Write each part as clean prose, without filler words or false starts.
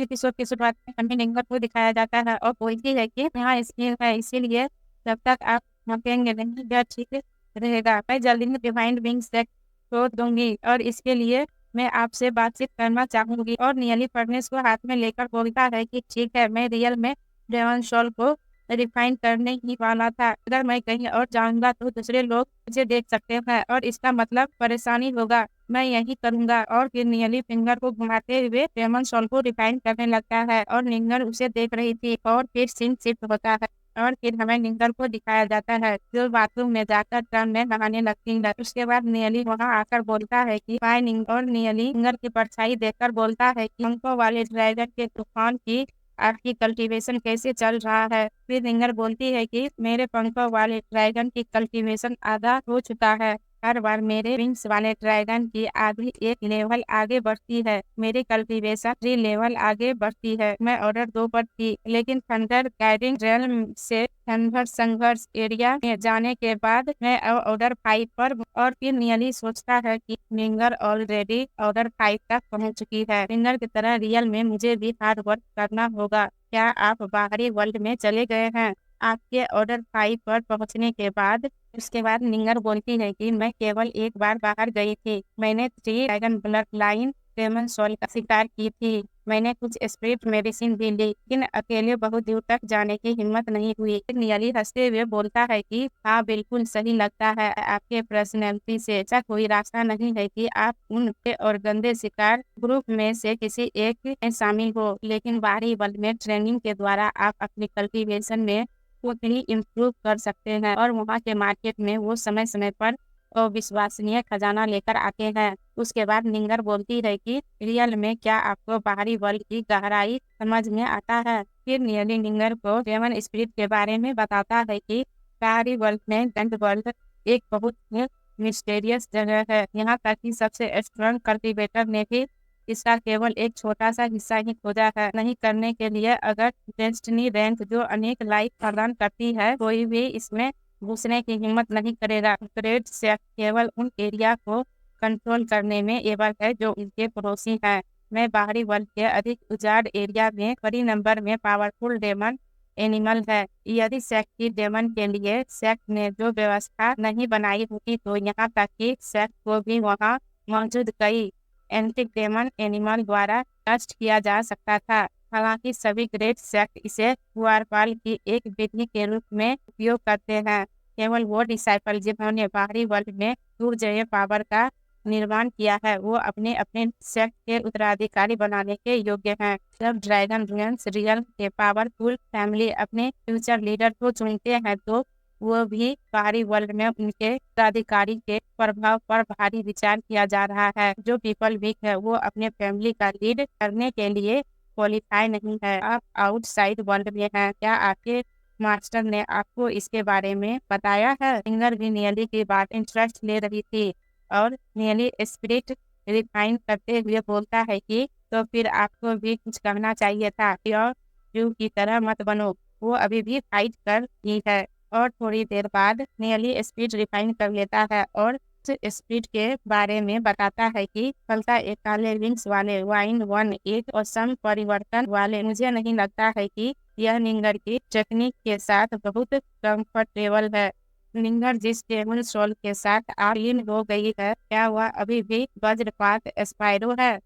Episode की शुरुआत में हमें निंगर को दिखाया जाता है और बोलती है कि यहाँ स्नेह है, इसीलिए जब तक आप मकेंगे नहीं यह ठीक रहेगा। मैं जल्दी में डिवाइन विंग सेट छोड़ दूंगी और इसके लिए मैं आपसे बातचीत करना चाहूंगी। और नियली फर्नेस को हाथ में लेकर बोलता है कि ठीक है, मैं रियल में डेमन सोल को रिफाइन करने ही वाला था। अगर मैं कहीं और जाऊंगा तो दूसरे लोग मुझे देख सकते हैं और इसका मतलब परेशानी होगा। मैं यही करूंगा। और फिर नियली फिंगर को घुमाते हुए डेमन सोल को रिफाइन करने लगता है और निंगर उसे देख रही थी। और फिर सीन शिफ्ट होता है और फिर हमें निंगर को दिखाया जाता है जो बाथरूम में जाकर टर्न में नहाने लगती है। उसके बाद नियली वहां आकर बोलता है कि हाय निंगर। और नियली निंगर की परछाई देखकर बोलता है कि पंखों वाले ड्रैगन के तूफान की आपकी कल्टीवेशन कैसे चल रहा है। फिर निंगर बोलती है कि मेरे पंखों वाले ड्रैगन की कल्टीवेशन आधा हो चुका है। हर बार मेरे विंग्स वाले ड्रैगन की आधी एक लेवल आगे बढ़ती है, मेरी कल्टीवेशन 3 लेवल आगे बढ़ती है। मैं ऑर्डर 2 पर थी, लेकिन थंडर गाइडिंग रेल्म से थंडर संघर्ष एरिया में जाने के बाद मैं ऑर्डर 5 पर हूँ। और फिर नियली सोचता है कि निंगर ऑलरेडी ऑर्डर 5 तक पहुंच चुकी है। निंगर की तरह रियल में मुझे भी हार्ड वर्क करना होगा। क्या आप बाहरी वर्ल्ड में चले गए हैं? आपके ऑर्डर 5 पर पहुंचने के बाद उसके बाद निंगर बोलती है कि मैं केवल एक बार बाहर गई थी। मैंने 3 dragon blood line demon soul का शिकार की थी। मैंने कुछ स्पिरिट मेडिसिन भी ली, लेकिन अकेले बहुत दूर तक जाने की हिम्मत नहीं हुई। नियली हंसते हुए बोलता है कि हाँ, बिल्कुल सही लगता है। आपके पर्सनैलिटी से ऐसा कोई रास्ता नहीं है कि आप उनके और गंदे शिकार ग्रुप में से किसी एक में शामिल हो, लेकिन बाहरी वर्ल्ड में ट्रेनिंग के द्वारा आप अपनी कल्टीवेशन में उतनी इम्प्रूव कर सकते हैं। और वहाँ के मार्केट में वो समय समय पर अविश्वसनीय खजाना लेकर आते हैं। उसके बाद निंगर बोलती है कि रियल में क्या आपको बाहरी वर्ल्ड की गहराई समझ में आता है। फिर नियली निंगर को डेमन स्पिरिट के बारे में बताता है कि बाहरी वर्ल्ड में डंड वर्ल्ड एक बहुत ही मिस्टीरियस जगह है। यहाँ तक कि सबसे स्ट्रॉन्ग कल्टीवेटर ने भी इसका केवल एक छोटा सा हिस्सा ही खोजा है। नहीं करने के लिए अगर डेस्टिनी रैंक जो अनेक लाइफ प्रदान करती है, कोई भी इसमें घुसने की हिम्मत नहीं करेगा। ग्रेट से केवल उन एरिया को कंट्रोल करने में एबल है जो इनके पड़ोसी हैं। मैं बाहरी वर्ल्ड के अधिक उजाड़ एरिया में बड़ी नंबर में पावरफुल डेमन एनिमल है। यदि सेक्ट की डेमन के लिए सेक्ट ने जो व्यवस्था नहीं बनाई होती तो यहाँ तक कि सेक्ट को भी वहाँ मौजूद कई एंटिक डेमन एनिमल द्वारा नष्ट किया जा सकता था। हालांकि सभी ग्रेट सेक्ट इसे वारपाल की एक विधि के रूप में उपयोग करते हैं। केवल वो डिसाइपल जिन्होंने बाहरी वर्ल्ड में दुर्जय पावर का निर्माण किया है, वो अपने अपने सेक्ट के उत्तराधिकारी बनाने के योग्य हैं। जब ड्रैगन रियंस रियल के पावरफुल फैमिली अपने फ्यूचर लीडर को चुनते हैं तो वो भी बाहरी वर्ल्ड में उनके उत्तराधिकारी के प्रभाव पर भारी विचार किया जा रहा है। जो पीपल वीक है वो अपने फैमिली का लीड करने के लिए क्वालिफाई नहीं है। आप आउटसाइड वर्ल्ड में हैं। क्या आपके मास्टर ने आपको इसके बारे में बताया है? सिंगर भी नियली की बात इंटरेस्ट ले रही थी और नियली स्पिरिट रिफाइन करते हुए बोलता है कि तो फिर आपको भी कुछ करना चाहिए था। और यू की तरह मत बनो। वो अभी भी फाइट कर रही है। और थोड़ी देर बाद नियली स्पीड रिफाइन कर लेता है और स्पीड के बारे में बताता है कि फलता एक काले विंग्स वाले वाइन वन एक और सम परिवर्तन वाले। मुझे नहीं लगता है कि यह निंगर की टेक्निक के साथ बहुत कंफर्टेबल है। निंगर जिस डेमन सोल के साथ आलीन हो गई है, क्या वह अभी भी वज्रपात स्पाइरो है?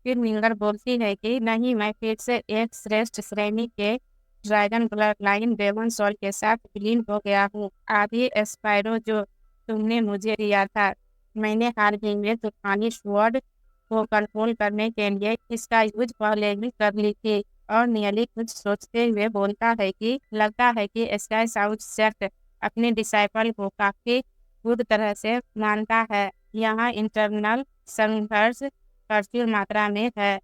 फिर निंगर बोलती है कि नहीं, मैं फिर से एक श्रेष्ठ श्रेणी के dragon blood line demon soul के साथ विलीन हो गया हूँ। आधी स्पाइरो जो तुमने मुझे दिया था, मैंने हाल ही में तूफानी स्वॉर्ड को कंट्रोल करने के लिए इसका यूज पहले ही कर ली थी। और नियली कुछ सोचते हुए बोलता है कि लगता है कि स्काई साउथ सेक्ट अपने डिसाइपल को काफी बुरी तरह से मानता है। यहाँ इंटरनल संघर्ष प्रचुर मात्रा में है।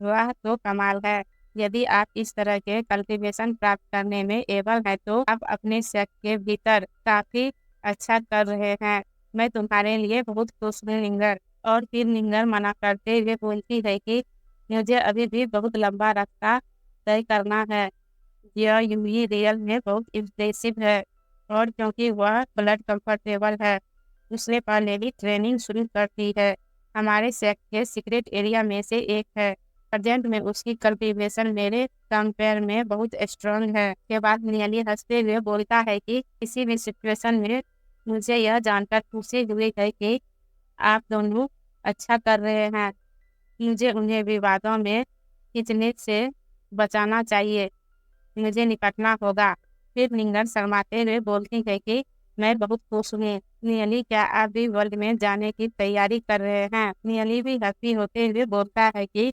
वह तो कमाल है। यदि आप इस तरह के कल्टीवेशन प्राप्त करने में एबल हैं तो आप अपने सेक्ट के भीतर काफी अच्छा कर रहे हैं। मैं तुम्हारे लिए बहुत खुश हूँ निंगर। और फिर निंगर मना करते हुए बोलती है कि मुझे अभी भी बहुत लंबा रास्ता तय करना है। यह यूवी रियल में बहुत इम्प्रेसिव है। और क्योंकि वह ब्लड कंफर्टेबल है, उसने पहले ही ट्रेनिंग शुरू कर दी है। हमारे सेक्ट के सीक्रेट एरिया में से एक है। प्रेजेंट में उसकी कल्टीवेशन मेरे कंपेयर में बहुत स्ट्रांग है। के बाद नियली हंसते हुए बोलता है कि किसी भी सिचुएशन में मुझे यह जानकर खुशी हुई है कि आप दोनों अच्छा कर रहे हैं। मुझे उन्हें विवादों में खींचने से बचाना चाहिए, मुझे निपटना होगा। फिर निंगर शर्माते हुए बोलती है कि मैं बहुत खुश हूँ। नियली, क्या आप भी वर्ल्ड में जाने की तैयारी कर रहे हैं? नियली भी हैप्पी होते हुए बोलता है कि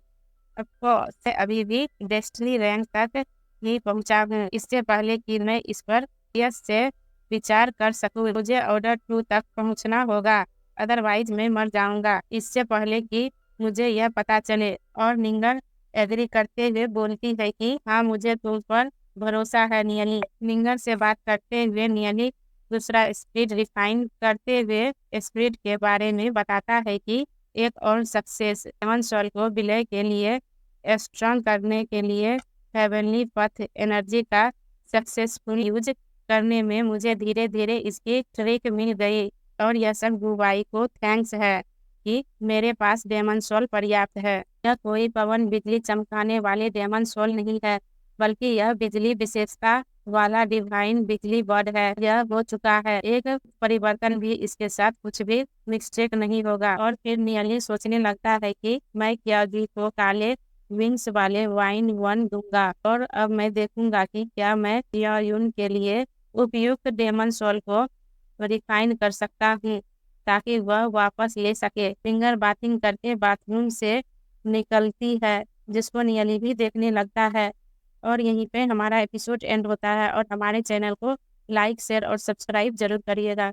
से अभी भी डेस्टिनी रैंक तक ही पहुंचा हूँ। इससे पहले कि मैं इस पर यस से विचार कर सकूं, मुझे ऑर्डर 2 तक पहुंचना होगा, अदरवाइज मैं मर जाऊंगा इससे पहले कि मुझे यह पता चले। और निंगर एग्री करते हुए बोलती है कि हाँ, मुझे तुम पर भरोसा है नियली। निंगर से बात करते हुए नियली दूसरा स्पीड रिफाइन करते हुए स्पीड के बारे में बताता है कि एक और सक्सेस हेवन सॉल को विलय के लिए स्ट्रॉन्ग करने के लिए हेवनली पथ एनर्जी का सक्सेसफुल यूज करने में मुझे धीरे धीरे इसकी ट्रिक मिल गई। और यह सब गुबाई को थैंक्स है कि मेरे पास डेमन सोल पर्याप्त है। यह कोई पवन बिजली चमकाने वाले डेमन सोल नहीं है, बल्कि यह बिजली विशेषता वाला डिवाइन बिजली बर्ड है। यह हो चुका है, एक परिवर्तन भी इसके साथ कुछ भी मिस्टेक नहीं होगा। और फिर नियली सोचने लगता है कि मैं क्या जी को काले विंग्स वाले वाइन वन दूंगा, और अब मैं देखूंगा कि क्या मैं यून के लिए उपयुक्त डेमन सोल को रिफाइन कर सकता हूँ ताकि वह वापस ले सके। फिंगर बाथिंग करके बाथरूम से निकलती है, जिसको नियली भी देखने लगता है। और यहीं पे हमारा एपिसोड एंड होता है। और हमारे चैनल को लाइक, शेयर और सब्सक्राइब जरूर करिएगा।